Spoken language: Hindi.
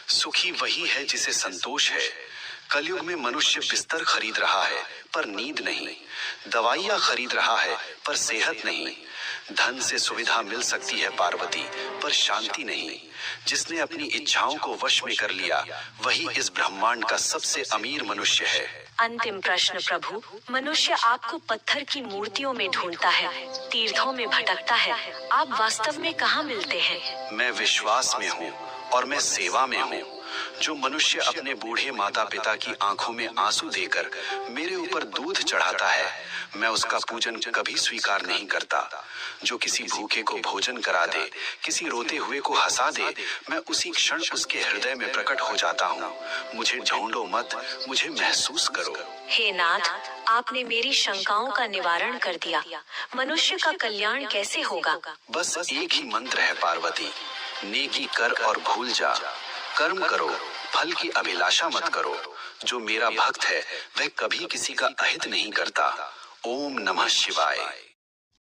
सुखी वही है जिसे संतोष है। कलयुग में मनुष्य बिस्तर खरीद रहा है पर नींद नहीं, दवाइयाँ खरीद रहा है पर सेहत नहीं। धन से सुविधा मिल सकती है पार्वती, पर शांति नहीं। जिसने अपनी इच्छाओं को वश में कर लिया वही इस ब्रह्मांड का सबसे अमीर मनुष्य है। अंतिम प्रश्न प्रभु, मनुष्य आपको पत्थर की मूर्तियों में ढूंढता है, तीर्थों में भटकता है, आप वास्तव में कहाँ मिलते हैं? मैं विश्वास में हूँ और मैं सेवा में हूँ। जो मनुष्य अपने बूढ़े माता पिता की आंखों में आंसू देकर मेरे ऊपर दूध चढ़ाता है, मैं उसका पूजन कभी स्वीकार नहीं करता। जो किसी भूखे को भोजन करा दे, किसी रोते हुए को हंसा दे, मैं उसी क्षण उसके हृदय में प्रकट हो जाता हूँ। मुझे ढूंढो मत, मुझे महसूस करो। हे नाथ, आपने मेरी शंकाओं का निवारण कर दिया। मनुष्य का कल्याण कैसे होगा? बस एक ही मंत्र है पार्वती, नेकी कर और भूल जा। कर्म करो, फल की अभिलाषा मत करो। जो मेरा भक्त है वह कभी किसी का अहित नहीं करता। ओम नमः शिवाय।